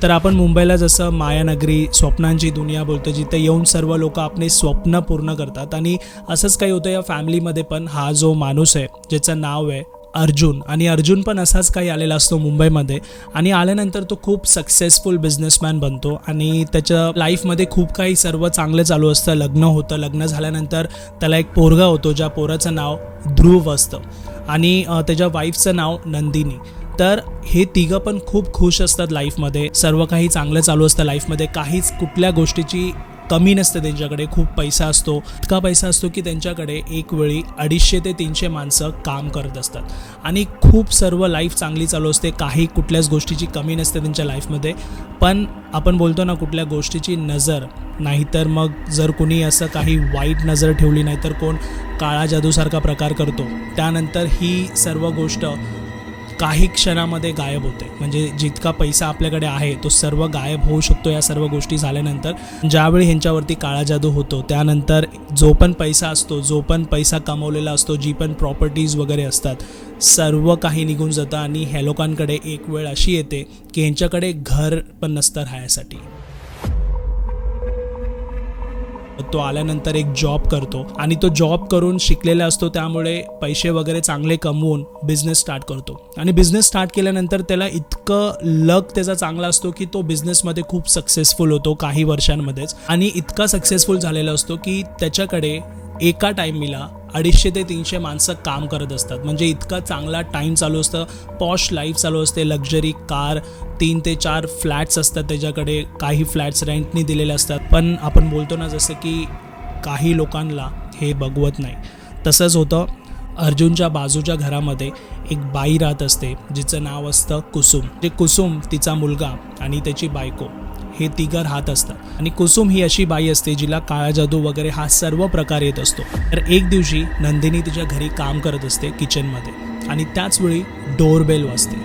तर आपण मुंबईला जसं मायानगरी, स्वप्नांची दुनिया बोलतो, जिथे येऊन सर्व लोक आपले स्वप्न पूर्ण करतात. आणि असंच काही होतं या फॅमिलीमध्ये पण. हा जो माणूस आहे ज्याचं नाव आहे अर्जुन, आणि अर्जुन पण असाच काही आलेला असतो मुंबईमध्ये. आणि आल्यानंतर तो खूप सक्सेसफुल बिझनेसमॅन बनतो आणि त्याच्या लाईफमध्ये खूप काही सर्व चांगलं चालू असतं. लग्न होतं, लग्न झाल्यानंतर त्याला एक पोरगा होतो, ज्या पोराचं नाव ध्रुव असतं आणि त्याच्या वाईफचं नाव नंदिनी. तर हे तिघं पण खूप खुश असतात लाईफमध्ये. सर्व काही चांगलं चालू असतं लाईफमध्ये. काहीच कुठल्या गोष्टीची कमी नसते त्यांच्याकडे. खूप पैसा असतो, इतका पैसा असतो की त्यांच्याकडे एक वेळी 250 ते 300 माणसं काम करत असतात आणि खूप सर्व लाईफ चांगली चालू असते. काही कुठल्याच गोष्टीची कमी नसते त्यांच्या लाईफमध्ये. पण आपण बोलतो ना, कुठल्या गोष्टीची नजर, नाहीतर मग जर कोणी असं काही वाईट नजर ठेवली, नाहीतर कोण काळा जादूसारखा प्रकार करतो, त्यानंतर ही सर्व गोष्ट काही क्षणामध्ये गायब होते. म्हणजे जितका पैसा आपल्याकडे आहे तो सर्व गायब होऊ शकतो या सर्व गोष्टी झाल्यानंतर. ज्यावेळी ह्यांच्यावरती काळा जादू होतो त्यानंतर जो पण पैसा असतो, जो पण पैसा कमवलेला असतो, जी पण प्रॉपर्टीज वगैरे असतात, सर्व काही निघून जातं. आणि ह्या लोकांकडे एक वेळ अशी येते की ह्यांच्याकडे घर पण नसतं राहायसाठी. तो आल्यानंतर एक जॉब करतो आणि तो जॉब करून शिकलेला असतो, त्यामुळे पैसे वगैरे चांगले कमवून बिझनेस स्टार्ट करतो. आणि बिझनेस स्टार्ट केल्यानंतर त्याला इतकं लक त्याचा चांगला असतो की तो बिझनेसमध्ये खूप सक्सेसफुल होतो काही वर्षांमध्येच. आणि इतका सक्सेसफुल झालेला असतो की त्याच्याकडे एका टायमिला 250 ते 300 माणसं काम करत असतात. म्हणजे इतका चांगला टाईम चालू असतं, पॉश लाईफ चालू असते, लक्झरी कार, 3 ते 4 फ्लॅट्स असतात त्याच्याकडे. काही फ्लॅट्स रेंटनी दिलेले असतात. पण आपण बोलतो ना, जसं की काही लोकांना हे बघवत नाही, तसंच होतं. अर्जुनच्या बाजूच्या घरामध्ये एक बाई राहत असते जिचं नाव असतं कुसुम. जे कुसुम, तिचा मुलगा आणि त्याची बायको हे तिघं राहत असतात. आणि कुसुम ही अशी बाई असते जिला काळा जादू वगैरे हा सर्व प्रकार येत असतो. तर एक दिवशी नंदिनी तिच्या घरी काम करत असते किचनमध्ये आणि त्याचवेळी डोरबेल वाजते.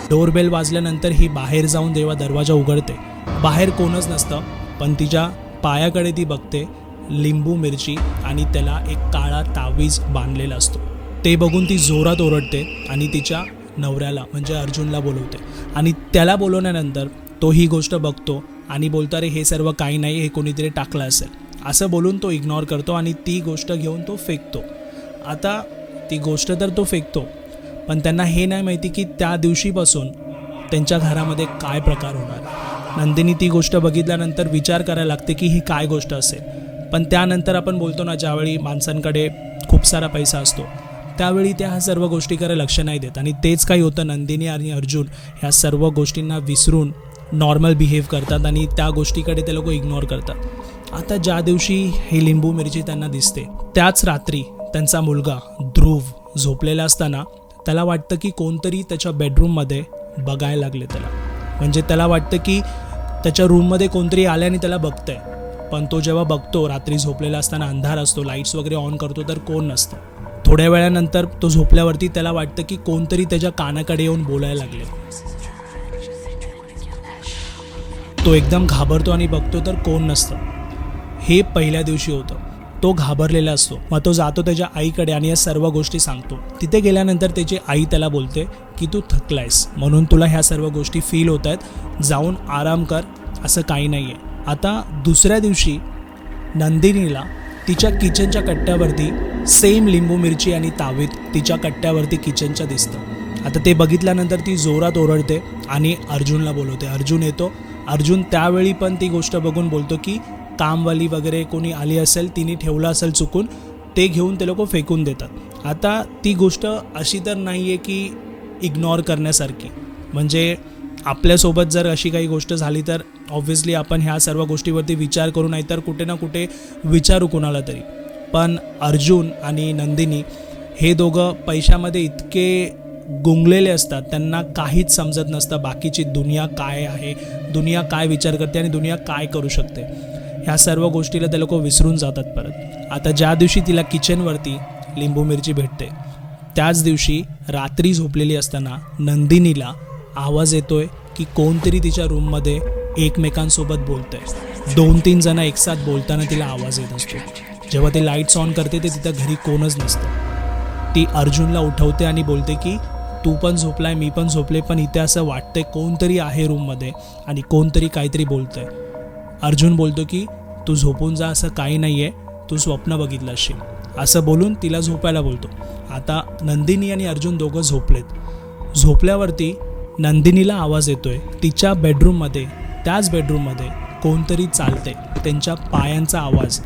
डोरबेल वाजल्यानंतर ही बाहेर जाऊन जेव्हा दरवाजा उघडते, बाहेर कोणच नसतं, पण तिच्या पायाकडे ती बघते लिंबू मिरची आणि त्याला एक काळा तावीज बांधलेला असतो. ते बघून ती जोरात ओरडते आणि तिच्या नवऱ्याला म्हणजे अर्जुनला बोलवते. आणि त्याला बोलवल्यानंतर तो ही गोष्ट बघतो आणि बोलतो, अरे हे सर्व काही नाही, हे कोणीतरी टाकलं असेल, असं बोलून तो इग्नोर करतो आणि ती गोष्ट घेऊन तो फेकतो. आता ती गोष्ट तर तो फेकतो, पण त्यांना हे नाही माहिती की त्या दिवशीपासून त्यांच्या घरामध्ये काय प्रकार होणार. नंदिनी ती गोष्ट बघितल्यानंतर विचार करायला लागते की ही काय गोष्ट असेल. पण त्यानंतर आपण बोलतो ना, ज्यावेळी माणसांकडे खूप सारा पैसा असतो त्यावेळी त्या ह्या सर्व गोष्टीकडे लक्ष नाही देत. आणि तेच काही होतं, नंदिनी आणि अर्जुन ह्या सर्व गोष्टींना विसरून नॉर्मल बिहेव करतात आणि त्या गोष्टीकडे ते लोक इग्नोर करतात. आता ज्या दिवशी हे लिंबू मिरची त्यांना दिसते, त्याच रात्री त्यांचा मुलगा ध्रुव झोपलेला असताना त्याला वाटतं की कोणतरी त्याच्या बेडरूममध्ये बघायला लागले त्याला. म्हणजे त्याला वाटतं की त्याच्या रूममध्ये कोणतरी आले आणि त्याला बघतंय. पण तो जेव्हा बघतो, रात्री झोपलेला असताना अंधार असतो, लाईट्स वगैरे ऑन करतो तर कोण नसतं. थोड्या वेळानंतर तो झोपल्यावरती त्याला वाटतं की कोणतरी त्याच्या कानाकडे येऊन बोलायला लागले. तो एकदम घाबरतो आणि बघतो तर कोण नसतं. हे पहिल्या दिवशी होतं. तो घाबरलेला असतो. मग तो जातो त्याच्या आईकडे आणि या सर्व गोष्टी सांगतो. तिथे गेल्यानंतर त्याची आई त्याला बोलते की तू थकलायस म्हणून तुला ह्या सर्व गोष्टी फील होत आहेत, जाऊन आराम कर, असं काही नाही आहे. आता दुसऱ्या दिवशी नंदिनीला तिच्या किचनच्या कट्ट्यावरती सेम लिंबू मिरची आणि तावीत तिच्या कट्ट्यावरती किचनच्या दिसतं. आता ते बघितल्यानंतर ती जोरात ओरडते आणि अर्जुनला बोलवते. अर्जुन येतो. अर्जुन त्यावेळी पण ती गोष्ट बघून बोलतो की कामवाली वगैरे कोणी आली असेल, तिने ठेवलं असेल चुकून, ते घेऊन ते लोक फेकून देतात. आता ती गोष्ट अशी तर नाही आहे की इग्नोर करण्यासारखी. म्हणजे आपल्यासोबत जर अशी काही गोष्ट झाली तर ऑब्व्हियसली आपण ह्या सर्व गोष्टीवरती विचार करू, नाही तर कुठे ना कुठे विचारू कुणाला तरी. पण अर्जुन आणि नंदिनी हे दोघं पैशामध्ये इतके गुंगलेले असतात, त्यांना काहीच समजत नसतं बाकीची दुनिया काय आहे, दुनिया काय विचार करते आणि दुनिया काय करू शकते. ह्या सर्व गोष्टीला ते लोक विसरून जातात परत. आता ज्या दिवशी तिला किचनवरती लिंबू मिरची भेटते, त्याच दिवशी रात्री झोपलेली असताना नंदिनीला आवाज येतोय की कोणतरी तिच्या रूममध्ये एकमेकांसोबत बोलतंय. 2-3 जण एकसाथ बोलताना तिला आवाज येत असतो. जेव्हा ती लाईट्स ऑन करते ते तिथं घरी कोणच नसतं. ती अर्जुनला उठवते आणि बोलते की तू पण झोपलाय, मी पण झोपले, पण इथे असं वाटतंय कोणतरी आहे रूममध्ये आणि कोणतरी काहीतरी बोलतंय. अर्जुन बोलतो की तू झोपून जा, असं काही नाही आहे, तू स्वप्न बघितलं असशील, असं बोलून तिला झोपायला बोलतो. आता नंदिनी आणि अर्जुन दोघं झोपलेत. झोपल्यावरती नंदिनीला आवाज येतोय तिच्या बेडरूममध्ये, त्याच बेडरूममध्ये कोणतरी चालते, त्यांच्या पायांचा आवाज,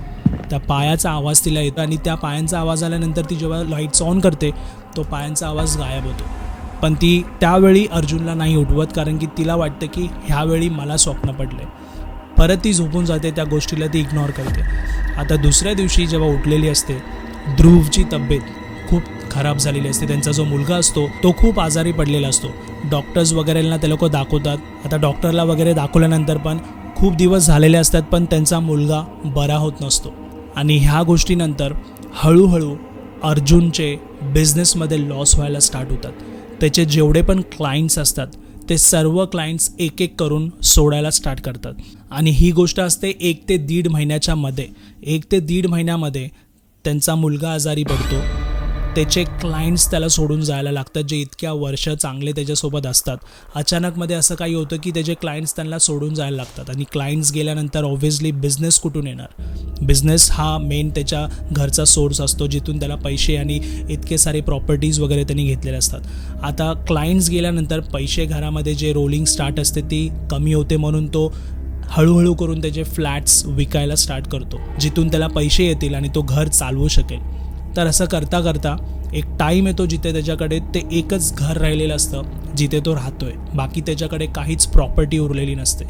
त्या पायाचा आवाज तिला येतो आणि त्या पायांचा आवाज आल्यानंतर ती जेव्हा लाईट्स ऑन करते तो पायांचा आवाज गायब होतो. पण ती त्यावेळी अर्जुनला नाही उठवत, कारण की तिला वाटतं की ह्यावेळी मला स्वप्न पडले. परत ती झोपून जाते, त्या गोष्टीला ती इग्नोर करते. आता दुसऱ्या दिवशी जेव्हा उठलेली असते, ध्रुवची तब्येत खूप खराब झालेली असते. त्यांचा जो मुलगा असतो तो खूप आजारी पडलेला असतो. डॉक्टर्स वगैरेंना ते लोक दाखवतात. आता डॉक्टरला वगैरे दाखवल्यानंतर पण खूप दिवस झालेले असतात, पण त्यांचा मुलगा बरा होत नसतो. आणि ह्या गोष्टीनंतर हळूहळू अर्जुनचे बिझनेसमध्ये लॉस व्हायला स्टार्ट होतात. त्याचे जेवढे पण क्लायंट्स असतात ते सर्व क्लायंट्स एक एक करून सोडायला स्टार्ट करतात. आणि ही गोष्ट असते 1 ते 1.5 महिन्याच्या मध्ये. 1 ते 1.5 महिन्यामध्ये त्यांचा मुलगा आजारी पडतो. त्याचे क्लायंट्स त्याला सोडून जायला लागतात, जे इतक्या वर्ष चांगले त्याच्यासोबत असतात. अचानकमध्ये असं काही होतं की त्याचे क्लायंट्स त्यांना सोडून जायला लागतात. आणि क्लायंट्स गेल्यानंतर ऑब्व्हियसली बिझनेस कुठून येणार? बिझनेस हा मेन त्याच्या घरचा सोर्स असतो, जिथून त्याला पैसे आणि इतके सारे प्रॉपर्टीज वगैरे त्यांनी घेतलेले असतात. आता क्लायंट्स गेल्यानंतर पैसे घरामध्ये जे रोलिंग स्टार्ट असते ती कमी होते, म्हणून तो हळूहळू करून त्याचे फ्लॅट्स विकायला स्टार्ट करतो, जिथून त्याला पैसे येतील आणि तो घर चालवू शकेल. तर असं करता करता एक टाईम येतो जिथे त्याच्याकडे ते एकच घर राहिलेलं असतं, जिथे तो राहतोय. बाकी त्याच्याकडे काहीच प्रॉपर्टी उरलेली नसते.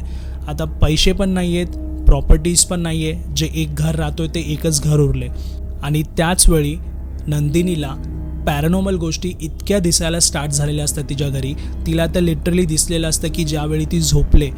आता पैसे पण नाही आहेत, प्रॉपर्टीज पण नाही आहे, जे एक घर राहतोय ते एकच घर उरले. आणि त्याचवेळी नंदिनीला पॅरानॉर्मल गोष्टी इतक्या दिसायला स्टार्ट झालेल्या असतात तिच्या घरी. तिला तर लिटरली दिसलेलं असतं की ज्यावेळी ती झोपले,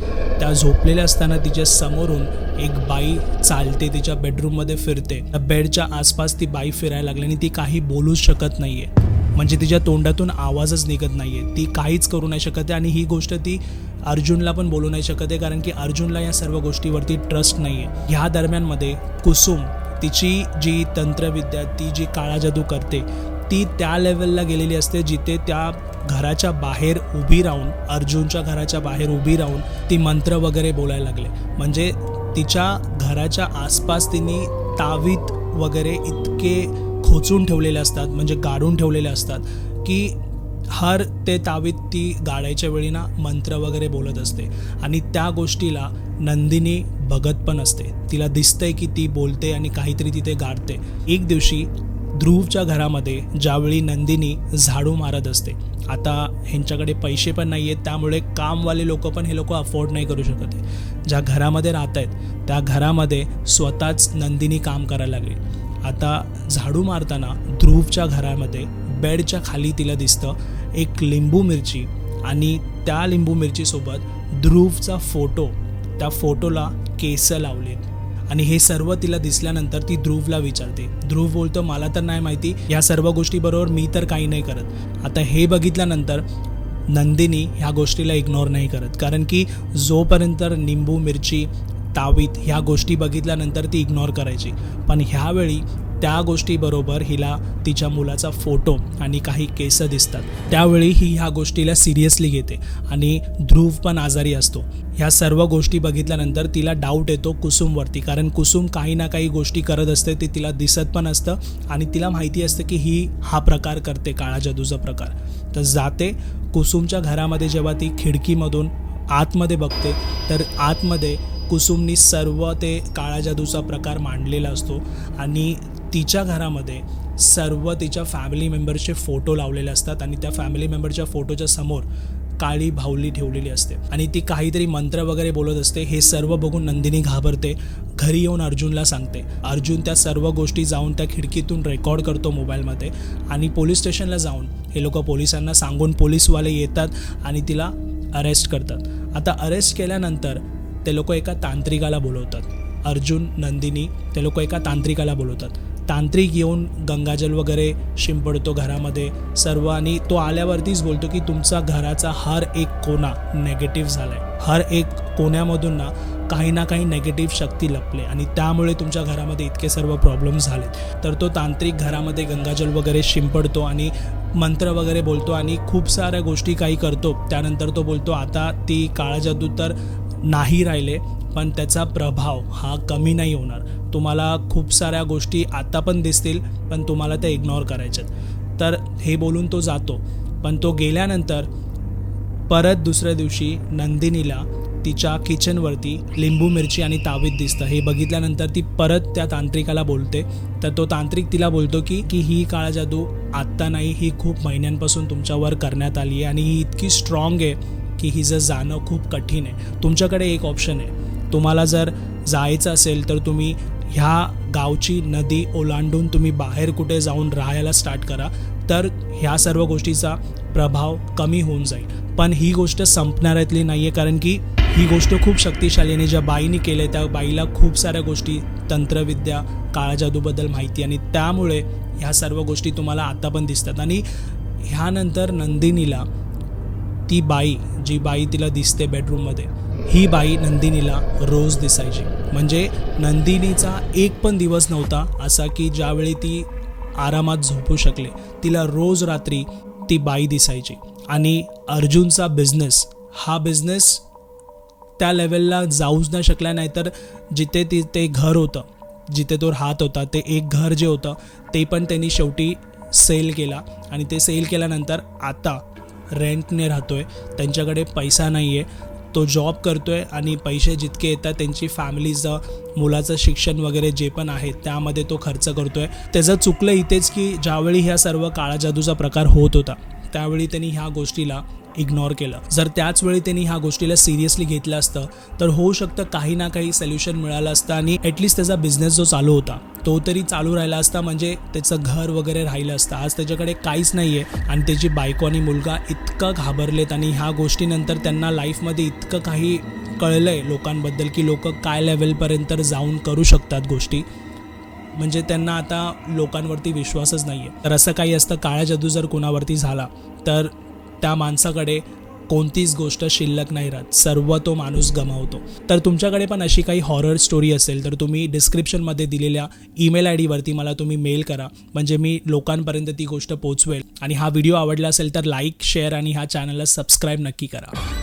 त्या झोपलेल्या असताना तिच्या समोरून एक बाई चालते, तिच्या बेडरूममध्ये फिरते. त्या बेडच्या आसपास ती बाई फिरायला लागली आणि ती काही बोलूच शकत नाही आहे. म्हणजे तिच्या तोंडातून आवाजच निघत नाही आहे, ती काहीच करू नाही शकत आहे. आणि ही गोष्ट ती अर्जुनला पण बोलू नाही शकत आहे, कारण की अर्जुनला या सर्व गोष्टीवरती ट्रस्ट नाही आहे. ह्या दरम्यानमध्ये कुसुम, तिची जी तंत्रविद्या, ती जी काळा जादू करते, ती त्या लेवलला गेलेली असते जिथे त्या घराच्या बाहेर उभी राहून, अर्जुनच्या घराच्या बाहेर उभी राहून ती मंत्र वगैरे बोलायला लागले. म्हणजे तिच्या घराच्या आसपास तिने तावीत वगैरे इतके खोचून ठेवलेले असतात, म्हणजे गाडून ठेवलेले असतात की हर ते तावीत ती गाडायच्या वेळी ना मंत्र वगैरे बोलत असते. आणि त्या गोष्टीला नंदिनी बघत पण असते. तिला दिसतंय की ती बोलते आणि काहीतरी तिथे गाडते. एक दिवशी ध्रुवच्या घरामध्ये ज्यावेळी नंदिनी झाडू मारत असते, आता ह्यांच्याकडे पैसे पण नाही आहेत, त्यामुळे कामवाले लोक पण हे लोक अफोर्ड नाही करू शकत आहे. ज्या घरामध्ये राहत आहेत त्या घरामध्ये स्वतःच नंदिनी काम करायला लागली. आता झाडू मारताना ध्रुवच्या घरामध्ये बेडच्या खाली तिला दिसतं एक लिंबू मिरची, आणि त्या लिंबू मिरचीसोबत ध्रुवचा फोटो, त्या फोटोला केस लावलेत. आणि हे सर्व तिला दिसल्यानंतर ती ध्रुवला विचारते. ध्रुव बोलतो, मला तर नाही माहिती, या सर्व गोष्टीबरोबर मी तर काही नाही करत. आता हे बघितल्यानंतर नंदिनी ह्या गोष्टीला इग्नोर नाही करत, कारण की जोपर्यंत लिंबू मिरची तावीत ह्या गोष्टी बघितल्यानंतर ती इग्नोर करायची. पण ह्यावेळी त्या गोष्टीबरोबर हिला तिच्या मुलाचा फोटो आणि काही केस दिसतात. त्यावेळी ही ह्या गोष्टीला सिरियसली घेते आणि ध्रुव पण आजारी असतो. ह्या सर्व गोष्टी बघितल्यानंतर तिला डाऊट येतो कुसुमवरती, कारण कुसुम काही ना काही गोष्टी करत असते, ते तिला दिसत पण असतं आणि तिला माहिती असतं की ही हा प्रकार करते, काळा जादूचा प्रकार. तर जाते कुसुमच्या घरामध्ये. जेव्हा ती खिडकीमधून आतमध्ये बघते तर आतमध्ये कुसुमनी सर्व ते काळा जादूचा प्रकार मांडलेला असतो आणि तिच्या घरामध्ये सर्व तिच्या फॅमिली मेंबर्सचे फोटो लावलेले असतात आणि त्या फॅमिली मेंबरच्या फोटोच्या समोर काळी बाहुली ठेवलेली असते आणि ती काहीतरी मंत्र वगैरे बोलत असते. हे सर्व बघून नंदिनी घाबरते. घरी येऊन अर्जुनला सांगते. अर्जुन त्या सर्व गोष्टी जाऊन त्या खिडकीतून रेकॉर्ड करतो मोबाईलमध्ये आणि पोलीस स्टेशनला जाऊन हे लोक पोलिसांना सांगून पोलीसवाले येतात आणि तिला अरेस्ट करतात. आता अरेस्ट केल्यानंतर ते लोक एका तांत्रिकाला बोलवतात. अर्जुन, नंदिनी ते लोक एका तांत्रिकाला बोलवतात. तांत्रिक येऊन गंगाजल वगैरे शिंपडतो घरामध्ये सर्व, आणि तो आल्यावरतीच बोलतो की तुमचा घराचा हर एक कोना नेगेटिव्ह झाला आहे. हर एक कोण्यामधून ना काही ना काही नेगेटिव्ह शक्ती लपले आणि त्यामुळे तुमच्या घरामध्ये इतके सर्व प्रॉब्लेम झाले. तर तो तांत्रिक घरामध्ये गंगाजल वगैरे शिंपडतो आणि मंत्र वगैरे बोलतो आणि खूप साऱ्या गोष्टी काही करतो. त्यानंतर तो बोलतो आता ती काळा जादू तर नाही राहिले, पण त्याचा प्रभाव हा कमी नाही होणार. तुम्हाला खूप साऱ्या गोष्टी आता पण दिसतील, पण तुम्हाला त्या इग्नोर करायच्यात. तर हे बोलून तो जातो. पण तो गेल्यानंतर परत दुसऱ्या दिवशी नंदिनीला तिच्या किचनवरती लिंबू मिरची आणि तावीत दिसतं. हे बघितल्यानंतर ती परत त्या तांत्रिकाला बोलते. तर तो तांत्रिक तिला बोलतो की ही काळा जादू आत्ता नाही, ही खूप महिन्यांपासून तुमच्यावर करण्यात आली आहे आणि ही इतकी स्ट्रॉंग आहे की हिचं जाणं खूप कठीण आहे. तुमच्याकडे एक ऑप्शन आहे. तुम्हाला जर जायचं असेल तर तुम्ही ह्या गावची नदी ओलांडून तुम्ही बाहेर कुठे जाऊन राहायला स्टार्ट करा, तर ह्या सर्व गोष्टीचा प्रभाव कमी होऊन जाईल. पण ही गोष्ट संपणाऱ्यातली नाही आहे, कारण की ही गोष्ट खूप शक्तिशाली आणि ज्या बाईने केलं आहे त्या बाईला खूप साऱ्या गोष्टी तंत्रविद्या काळा जादूबद्दल माहिती, आणि त्यामुळे ह्या सर्व गोष्टी तुम्हाला आता पण दिसतात. आणि ह्यानंतर नंदिनीला ती बाई, जी बाई तिला दिसते बेडरूममध्ये, ही बाई नंदिनीला रोज दिसायची. म्हणजे नंदिनीचा एक पण दिवस नव्हता असा की ज्यावेळी ती आरामात झोपू शकले. तिला रोज रात्री ती बाई दिसायची. आणि अर्जुनचा बिझनेस, हा बिझनेस त्या लेवलला जाऊच नाही शकला. नाहीतर जिथे ते घर होतं, जिथे तो राहत होता, ते एक घर जे होतं ते पण त्यांनी शेवटी सेल केला. आणि ते सेल केल्यानंतर आता रेंटने राहतोय. त्यांच्याकडे पैसा नाही आहे. तो जॉब करतोय आणि पैसे जितके येतात त्यांची फॅमिलीचं, मुलाचं शिक्षण वगैरे जे पण आहे त्यामध्ये तो खर्च करतोय. त्याचं चुकलं इथेच की ज्यावेळी ह्या सर्व काळा जादूचा प्रकार होत होता त्यावेळी त्यांनी ह्या गोष्टीला इग्नोर केलं. जर त्याच वेळी त्यांनी ह्या गोष्टीला सिरियसली घेतलं असतं तर होऊ शकतं काही ना काही सोल्युशन मिळालं असतं आणि ॲटलिस्ट त्याचा बिझनेस जो चालू होता तो तरी चालू राहिला असता. म्हणजे त्याचं घर वगैरे राहिलं असतं. आज त्याच्याकडे काहीच नाही आहे आणि त्याची बायको आणि मुलगा इतकं घाबरलेत आणि ह्या गोष्टीनंतर त्यांना लाईफमध्ये इतकं काही कळलं आहे लोकांबद्दल की लोक काय लेवलपर्यंत जाऊन करू शकतात गोष्टी. म्हणजे त्यांना आता लोकांवरती विश्वासच नाही आहे. तर असं काही असतं, काळा जादू जर कोणावरती झाला तर त्या माणसाकडे कोणतीच गोष्ट शिल्लक नाही राहत, सर्व तो माणूस गमावतो. तर तुमच्याकडे पण अशी काही हॉरर स्टोरी असेल तर तुम्ही डिस्क्रिप्शनमध्ये दिलेल्या ईमेल आय डीवरती मला तुम्ही मेल करा, म्हणजे मी लोकांपर्यंत ती गोष्ट पोचवेल. आणि हा व्हिडिओ आवडला असेल तर लाईक, शेअर आणि ह्या चॅनलला सबस्क्राईब नक्की करा.